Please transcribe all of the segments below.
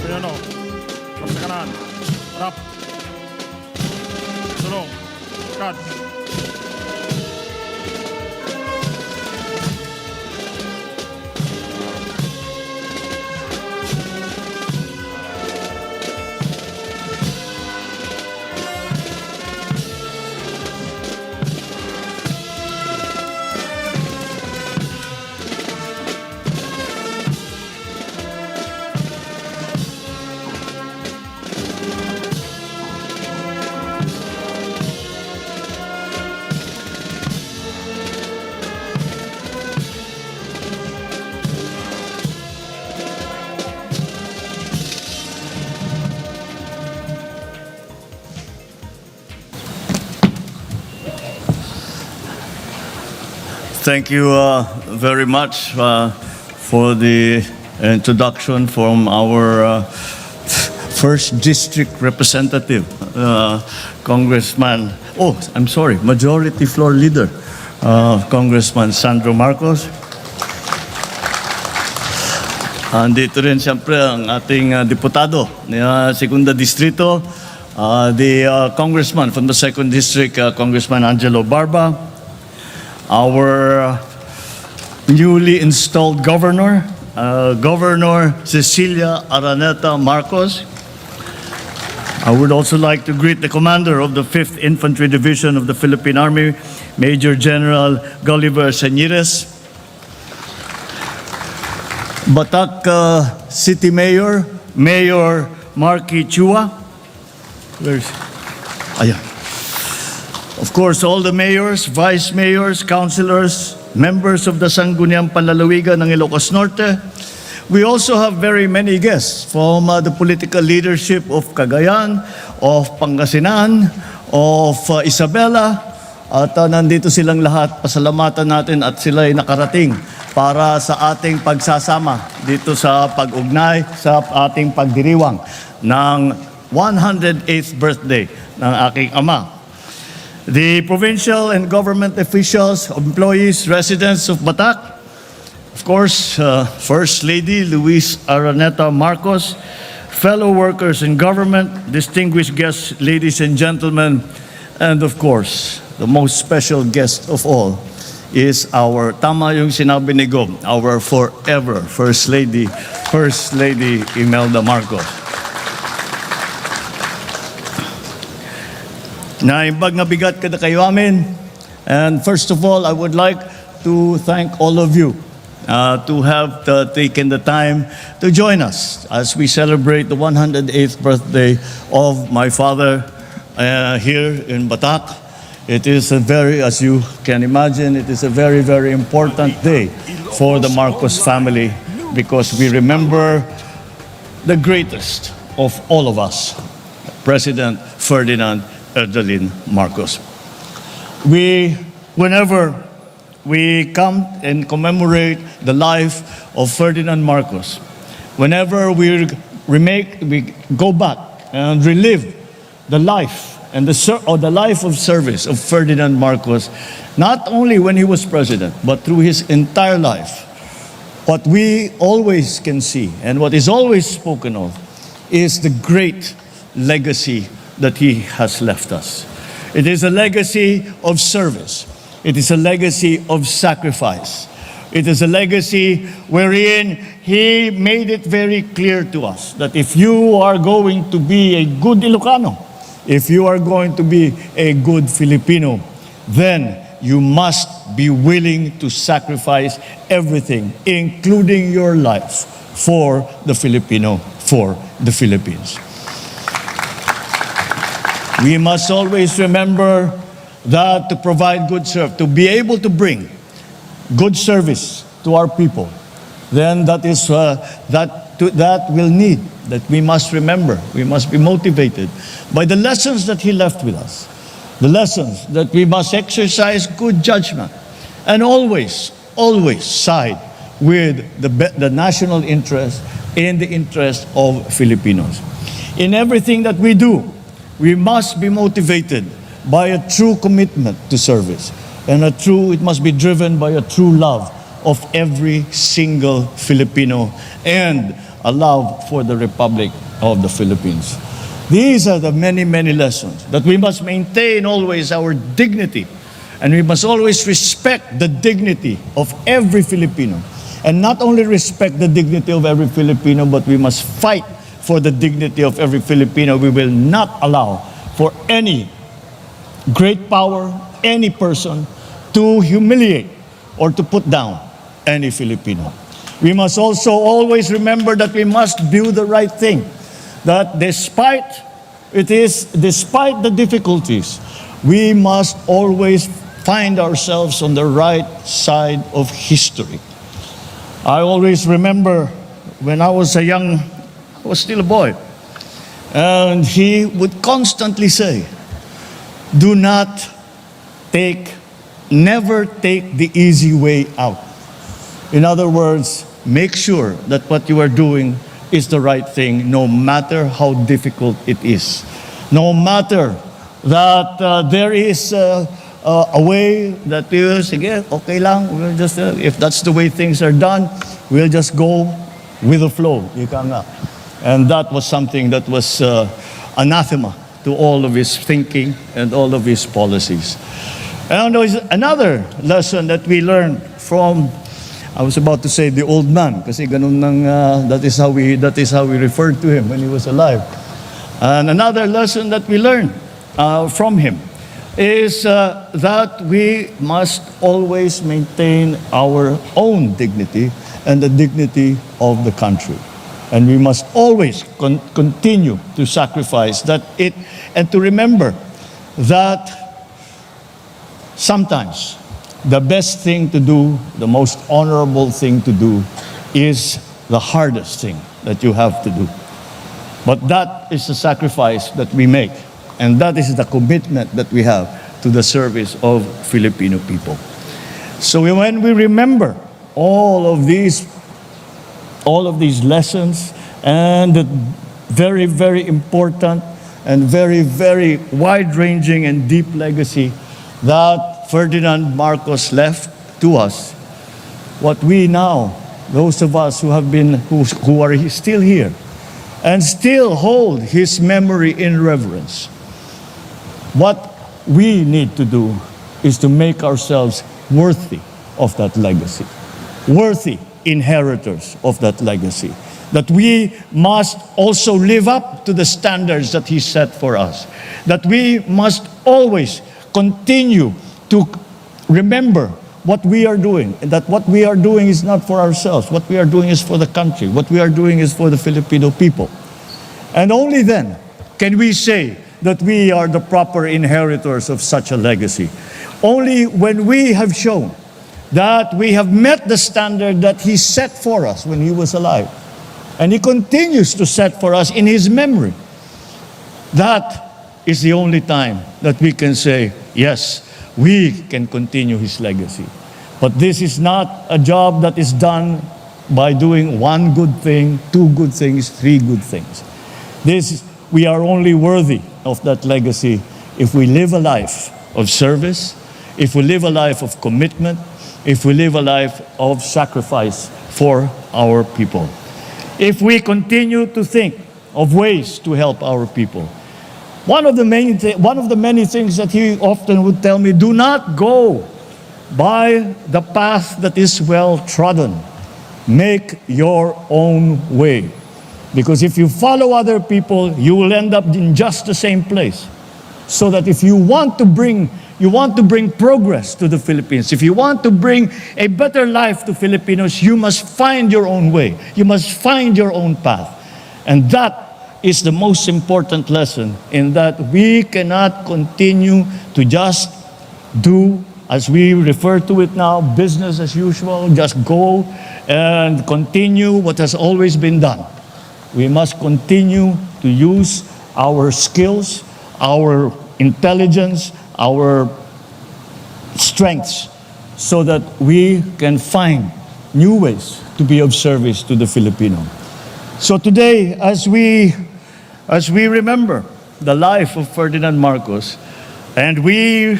Piano. Rap sa kanan. Rap. Sulong. Cut. Thank you very much for the introduction from our first district representative, Congressman, Majority Floor Leader, Congressman Sandro Marcos. Andito rin siyempre ang ating diputado ng Segunda Distrito, the Congressman from the Second District, Congressman Angelo Barba. Our newly installed governor, Governor Cecilia Araneta Marcos. I would also like to greet the commander of the 5th Infantry Division of the Philippine Army, Major General Gulliver Señores. Batak City Mayor, Mayor Marky Chua. Where's? Ayan. Of course, all the mayors, vice mayors, councilors, members of the Sangguniang Panlalawigan ng Ilocos Norte. We also have very many guests from the political leadership of Cagayan, of Pangasinan, of Isabela. At nandito silang lahat. Pasalamatan natin at sila ay nakarating para sa ating pagsasama dito sa pag-ugnay, sa ating pagdiriwang ng 108th birthday ng aking ama. The provincial and government officials, employees, residents of Batak, of course, First Lady Luis Araneta Marcos, fellow workers in government, distinguished guests, ladies and gentlemen, and of course, the most special guest of all is our, tama yung sinabi ni Gob, our forever First Lady Imelda Marcos. Naimbag na bigat kada kayo amin. And first of all, I would like to thank all of you to have taken the time to join us as we celebrate the 108th birthday of my father here in Batak. It is a very, as you can imagine, it is a very, very important day for the Marcos family because we remember the greatest of all of us, President Ferdinand Marcos. Whenever we come and commemorate the life of Ferdinand Marcos, whenever we go back and relive the life and the life of service of Ferdinand Marcos, not only when he was president, but through his entire life, what we always can see and what is always spoken of is the great legacy that he has left us. It is a legacy of service. It is a legacy of sacrifice. It is a legacy wherein he made it very clear to us that if you are going to be a good Ilocano, if you are going to be a good Filipino, then you must be willing to sacrifice everything, including your life, for the Filipino, for the Philippines. We must always remember that to provide good service, to be able to bring good service to our people, then that is that will need, that we must remember, we must be motivated by the lessons that he left with us, the lessons that we must exercise good judgment and always side with the national interest and the interest of Filipinos. In everything that we do, we must be motivated by a true commitment to service. And it must be driven by a true love of every single Filipino and a love for the Republic of the Philippines. These are the many, many lessons that we must maintain always our dignity, and we must always respect the dignity of every Filipino. And not only respect the dignity of every Filipino, but we must fight for the dignity of every Filipino. We will not allow for any great power, any person, to humiliate or to put down any Filipino. We must also always remember that we must do the right thing. That despite the difficulties, we must always find ourselves on the right side of history. I always remember when I was still a boy, and he would constantly say, never take the easy way out. In other words, make sure that what you are doing is the right thing, no matter how difficult it is. No matter that there is a way that we will sige, okay lang, we'll just, if that's the way things are done, we'll just go with the flow. Ika nga. And that was something that was anathema to all of his thinking and all of his policies. And there was another lesson that we learned from, I was about to say the old man, kasi ganun nang, that is how we referred to him when he was alive. And another lesson that we learned from him is that we must always maintain our own dignity and the dignity of the country. And we must always continue to sacrifice that and to remember that sometimes the best thing to do, the most honorable thing to do, is the hardest thing that you have to do. But that is the sacrifice that we make, and that is the commitment that we have to the service of Filipino people. So when we remember all of these lessons and the very, very important and very, very wide-ranging and deep legacy that Ferdinand Marcos left to us, what we now, those of us who are still here and still hold his memory in reverence, what we need to do is to make ourselves worthy of that legacy, worthy inheritors of that legacy, that we must also live up to the standards that he set for us, that we must always continue to remember what we are doing, and that what we are doing is not for ourselves, what we are doing is for the country, what we are doing is for the Filipino people. And only then can we say that we are the proper inheritors of such a legacy. Only when we have shown that we have met the standard that he set for us when he was alive, and he continues to set for us in his memory, that is the only time that we can say, yes, we can continue his legacy. But this is not a job that is done by doing one good thing, two good things, three good things. We are only worthy of that legacy if we live a life of service, if we live a life of commitment, if we live a life of sacrifice for our people. If we continue to think of ways to help our people. One of the many things that he often would tell me, do not go by the path that is well trodden. Make your own way. Because if you follow other people, you will end up in just the same place. So that if you want to bring progress to the Philippines, if you want to bring a better life to Filipinos, you must find your own way. You must find your own path. And that is the most important lesson, in that we cannot continue to just do, as we refer to it now, business as usual, just go and continue what has always been done. We must continue to use our skills, our intelligence, our strengths, so that we can find new ways to be of service to the Filipino. So today, as we remember the life of Ferdinand Marcos, and we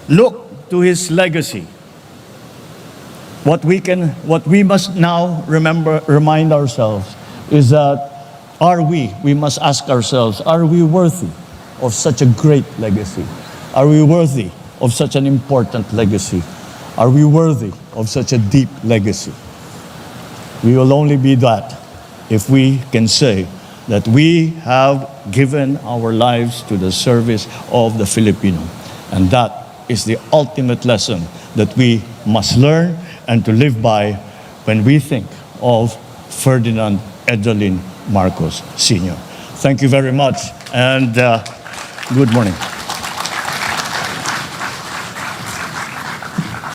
look to his legacy, what we must now remind ourselves is that we must ask ourselves, are we worthy of such a great legacy? Are we worthy of such an important legacy? Are we worthy of such a deep legacy? We will only be that if we can say that we have given our lives to the service of the Filipino. And that is the ultimate lesson that we must learn and to live by when we think of Ferdinand Edalin Marcos Sr. Thank you very much, and good morning.